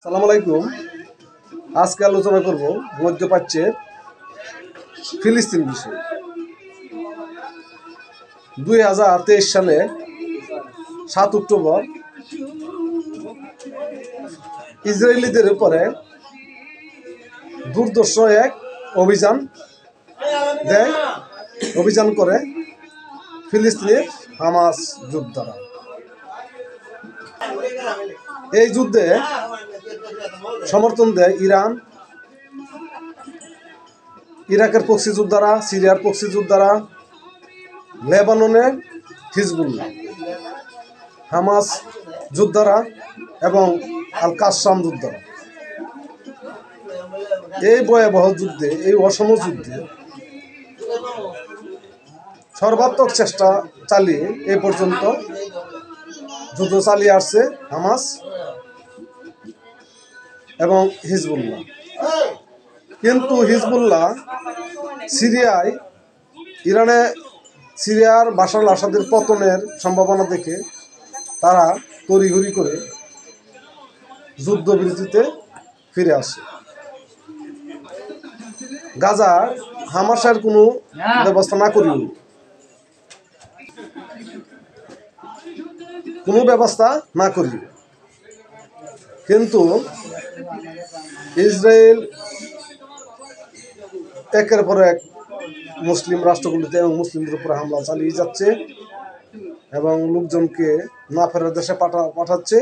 সালাম আলাইকুম। আজকে আলোচনা করব মধ্যপ্রাচ্যের ফিলিস্তিন বিষয়ে। 2023 সালে 7 অক্টোবর ইসরায়েলিদের উপরে দুর্ধর্ষ এক অভিযান করে ফিলিস্তিনের হামাস যোদ্ধারা। এই যুদ্ধে সমর্থন দেয় ইরান, ইরাকের প্রক্সি যোদ্ধারা, সিরিয়ার প্রক্সি যোদ্ধারা, লেবাননের হিজবুল্লাহ, হামাস যোদ্ধারা এবং আল কাসসাম যোদ্ধারা। এই ভয়াবহ যুদ্ধে, এই অসম যুদ্ধে সর্বাত্মক চেষ্টা চালিয়ে এ পর্যন্ত যুদ্ধ চালিয়ে আসছে হামাস এবং হিজবুল্লাহ। কিন্তু হিজবুল্লাহ সিরিয়ার বাশার আল আসাদের পতনের সম্ভাবনা দেখে তারা তড়িঘড়ি করে যুদ্ধবিরতিতে ফিরে আসে। গাজার হামাসের কোনো ব্যবস্থা না করিও, কিন্তু ইসরায়েল একের পর এক মুসলিম রাষ্ট্রগুলিতে এবং মুসলিমদের উপরে হামলা চালিয়ে যাচ্ছে এবং লোকজনকে না ফেরার দেশে পাঠাচ্ছে।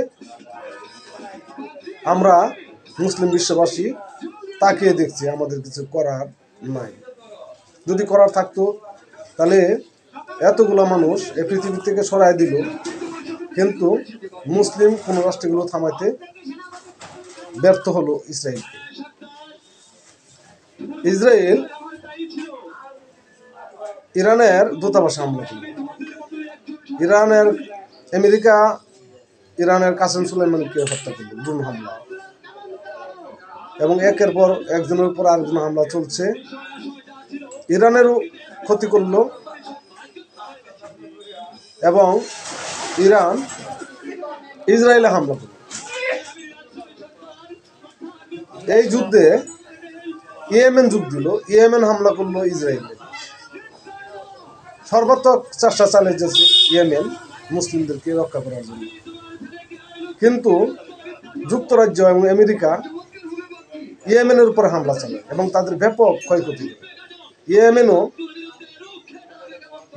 আমরা মুসলিম বিশ্ববাসী তাকিয়ে দেখছি, আমাদের কিছু করার নাই। যদি করার থাকতো তাহলে এতগুলো মানুষ এই পৃথিবী থেকে সরাই দিল, কিন্তু মুসলিম কোন রাষ্ট্রগুলো থামাইতে ব্যর্থ হলো ইসরায়েলকে। ইসরায়েল ইরানের দূতাবাসে হামলা করল। আমেরিকা ইরানের কাসেম সুলাইমানিকে হত্যা করল, ড্রোন হামলা, এবং একের পর একজনের উপর আরেকজন হামলা চলছে। ইরানেরও ক্ষতি করল এবং ইরান ইসরায়েলে হামলা করল। এই যুদ্ধে ইয়েমেন যোগ দিল, ইয়েমেন হামলা করলো ইসরায়েলে। সর্বাত্মক চেষ্টা চালিয়ে যাচ্ছে ইয়েমেন মুসলিমদেরকে রক্ষা করার জন্য, কিন্তু যুক্তরাজ্য এবং আমেরিকা ইয়েমেনের উপরে হামলা চালায় এবং তাদের ব্যাপক ক্ষয়ক্ষতি করে।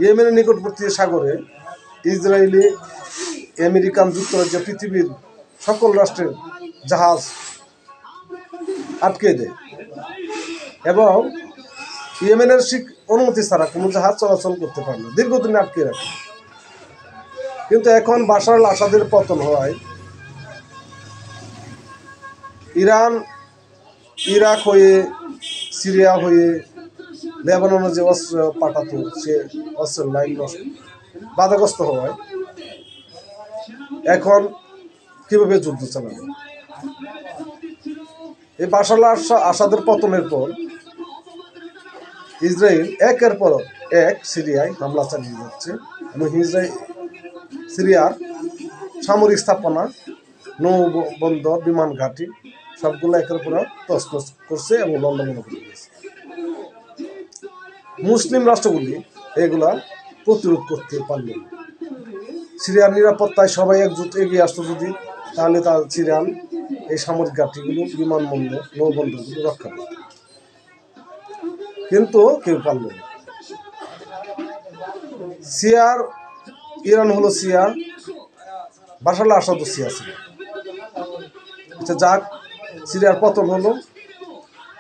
ইয়েমেনের নিকটবর্তী সাগরে ইসরায়েলি, আমেরিকান, যুক্তরাজ্য, পৃথিবীর সকল রাষ্ট্রের জাহাজ আটকে দেয় এবং ইয়েমেনের অনুমতি ছাড়া কোনো জাহাজ চলাচল করতে পারে না, দীর্ঘদিন আটকে রাখে। কিন্তু এখন বাশার আল আসাদের পতন হওয়ায় ইরান, ইরাক হয়ে, সিরিয়া হয়ে লেবাননে যে অস্ত্র পাঠাতো, সে অস্ত্রের লাইন বাধাগ্রস্ত হওয়ায় এখন কিভাবে যুদ্ধ চালাবে? এই বাশার আল আসাদের পতনের পর ইসরায়েল একের পর এক সিরিয়ায় হামলা চালিয়ে যাচ্ছে এবং সিরিয়ার সামরিক স্থাপনা, নৌবন্দর, বিমান ঘাঁটি সবগুলো একের পর তছনছ করছে এবং লন্ডভন্ড করে দিয়েছে। মুসলিম রাষ্ট্রগুলি এগুলা প্রতিরোধ করতে পারল না। সিরিয়ার নিরাপত্তায় সবাই একজোট এগিয়ে আসতো যদি, তাহলে তার সিরিয়ান এই সামরিক ঘাঁটিগুলো, বিমানবন্দর, নৌবন্দরগুলো রক্ষা করত, কিন্তু কেউ পারল না। ইরান হলো সিয়া, বাশার আল আসাদও সিয়া ছিল। যাক, সিরিয়ার পতন হলো,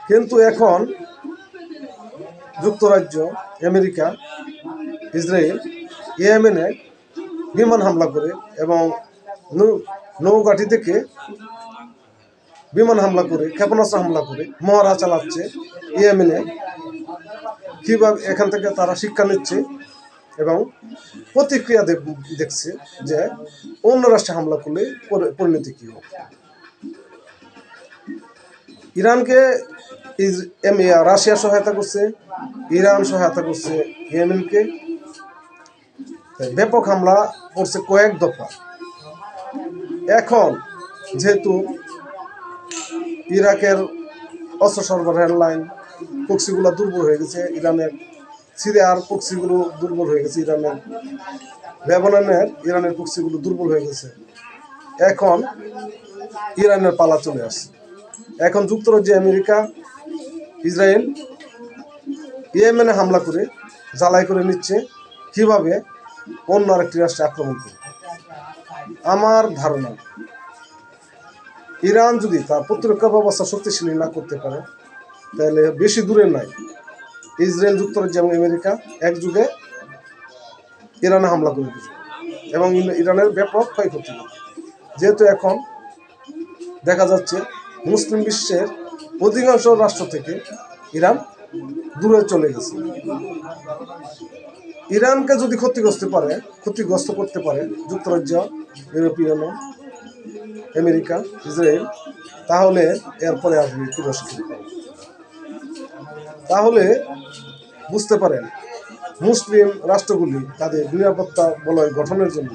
কিন্তু এখন যুক্তরাজ্য, আমেরিকা, ইসরায়েল ইয়েমেনে বিমান হামলা করে এবং নৌঘাঁটি থেকে বিমান হামলা করে, ক্ষেপণাস্ত্র হামলা করে মহড়া চালাচ্ছে। ইয়েমেনে কিভাবে এখান থেকে তারা শিক্ষা নিচ্ছে এবং প্রতিক্রিয়া দেখছে যে অন্য রাষ্ট্রে হামলা করলে পরিণতি কি হবে। ইরানকে রাশিয়া সহায়তা করছে, ইরান সহায়তা করছে ইয়েমেনকে। ব্যাপক হামলা করছে কয়েক দফা। এখন যেহেতু ইরাকের অস্ত্র সরবরাহের লাইন প্রক্সিগুলো দুর্বল হয়ে গেছে ইরানের, সিরিয়ার প্রক্সিগুলো দুর্বল হয়ে গেছে ইরানের, ইরানের প্রক্সিগুলো দুর্বল হয়ে গেছে। এখন ইরানের পালা চলে আসছে। এখন যুক্তরাজ্য, আমেরিকা, ইসরায়েল ইয়েমেনে হামলা করে জ্বালাই করে নিচ্ছে কিভাবে অন্য আরেকটি রাষ্ট্রে আক্রমণ করে। আমার ধারণা ইরান যদি তার প্রতিরক্ষা ব্যবস্থা শক্তিশালী না করতে পারে তাহলে বেশি দূরে নাই ইসরায়েল, যুক্তরাজ্য এবং আমেরিকা একযুগে ইরানে হামলা করে দিচ্ছে এবং ইরানের ব্যাপক ক্ষয়ক্ষতি করে। যেহেতু এখন দেখা যাচ্ছে মুসলিম বিশ্বের অধিকাংশ রাষ্ট্র থেকে ইরান দূরে চলে গেছে। ইরানকে যদি ক্ষতিগ্রস্ত করতে পারে যুক্তরাজ্য, ইউরোপীয় ইউনিয়ন, আমেরিকা, ইসরায়েল, তাহলে এরপরে আসবে তুরস্ক। তাহলে বুঝতে পারেন মুসলিম রাষ্ট্রগুলি তাদের নিরাপত্তা বলয় গঠনের জন্য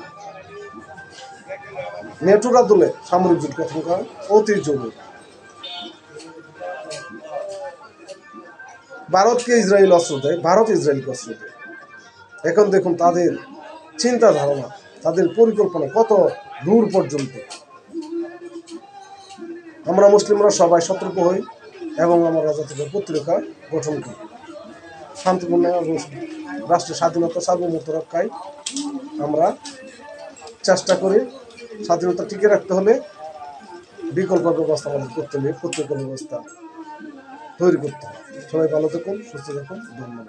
নেটোর দলে সামরিক জোট গঠন করা অতি জরুরি। ভারতকে ইসরায়েল অস্ত্র দেয়, ভারত ইসরায়েলকে অস্ত্র দেয়। এখন দেখুন তাদের চিন্তা ধারণা, তাদের পরিকল্পনা কত দূর পর্যন্ত। আমরা মুসলিমরা সবাই সতর্ক হই এবং আমরা জাতিকে প্রতিরক্ষা গঠন করি। শান্তিপূর্ণ রাষ্ট্রের স্বাধীনতা সার্বভৌমত্ব রক্ষায় আমরা চেষ্টা করি। স্বাধীনতা টিকে রাখতে হলে বিকল্প ব্যবস্থা আমাদের করতে হবে, প্রতিরক্ষা ব্যবস্থা তৈরি করতে হবে। সবাই ভালো থাকুন, সুস্থ থাকুন, ধন্যবাদ।